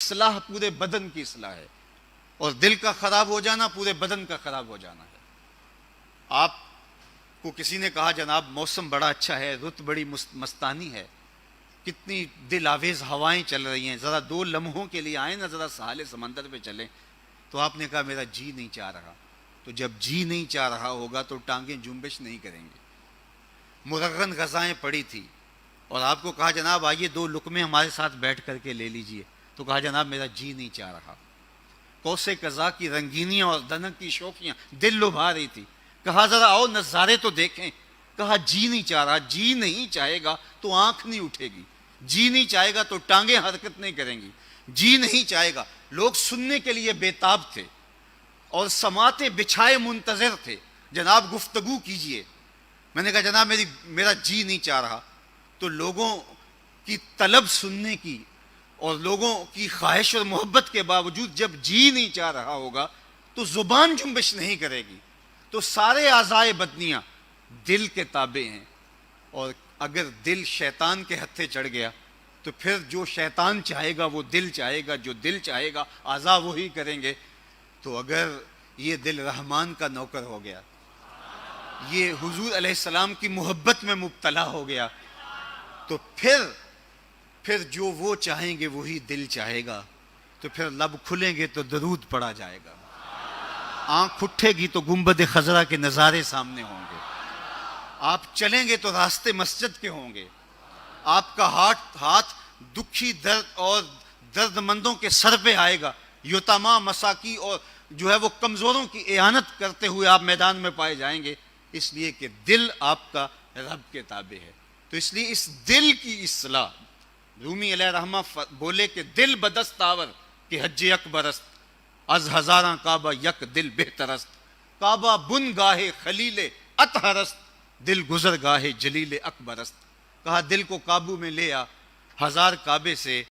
اصلاح پورے بدن کی اصلاح ہے، اور دل کا خراب ہو جانا پورے بدن کا خراب ہو جانا ہے۔ آپ کو کسی نے کہا جناب موسم بڑا اچھا ہے، رت بڑی مستانی ہے، کتنی دل آویز ہوائیں چل رہی ہیں، ذرا 2 لمحوں کے لیے آئیں نا، ذرا ساحل سمندر پہ چلیں، تو آپ نے کہا میرا جی نہیں چاہ رہا۔ تو جب جی نہیں چاہ رہا ہوگا تو ٹانگیں جنبش نہیں کریں گے۔ مرغن غذائیں پڑی تھی اور آپ کو کہا جناب آئیے 2 لقمے ہمارے ساتھ بیٹھ کر کے لے لیجئے، تو کہا جناب میرا جی نہیں چاہ رہا۔ کوسے قضا کی رنگینیاں اور دنک کی شوخیاں دل لبھا رہی تھی، کہا ذرا آؤ نظارے تو دیکھیں، کہا جی نہیں چاہ رہا۔ جی نہیں چاہے گا تو آنکھ نہیں اٹھے گی، جی نہیں چاہے گا تو ٹانگیں حرکت نہیں کریں گی، جی نہیں چاہے گا۔ لوگ سننے کے لیے بےتاب تھے اور سماعتیں بچھائے منتظر تھے، جناب گفتگو کیجئے۔ میں نے کہا جناب میرا جی نہیں چاہ رہا۔ تو لوگوں کی طلب سننے کی اور لوگوں کی خواہش اور محبت کے باوجود جب جی نہیں چاہ رہا ہوگا تو زبان جنبش نہیں کرے گی، تو سارے اعضائے بدنیاں دل کے تابع ہیں، اور اگر دل شیطان کے ہتھے چڑھ گیا تو پھر جو شیطان چاہے گا وہ دل چاہے گا، جو دل چاہے گا اعضاء وہی کریں گے۔ تو اگر یہ دل رحمان کا نوکر ہو گیا، یہ حضور علیہ السلام کی محبت میں مبتلا ہو گیا، تو پھر جو وہ چاہیں گے وہی دل چاہے گا۔ تو پھر لب کھلیں گے تو درود پڑھا جائے گا، آنکھ اٹھے گی تو گنبد خضرا کے نظارے سامنے ہوں گے، آپ چلیں گے تو راستے مسجد کے ہوں گے، آپ کا ہاتھ دکھی درد اور درد مندوں کے سر پہ آئے گا، یتاما مساکی اور جو ہے وہ کمزوروں کی اعانت کرتے ہوئے آپ میدان میں پائے جائیں گے، اس لیے کہ دل آپ کا رب کے تابع ہے۔ تو اس لیے اس دل کی اصلاح، رومی علیہ رحمہ بولے کہ دل بدست آور کہ حج اکبرست، از ہزاراں کعبہ یک دل بہترست، کعبہ بن گاہے خلیل اطہرست، دل گزر گاہے جلیل اکبرست۔ کہا دل کو قابو میں لے آ، 1000 کعبے سے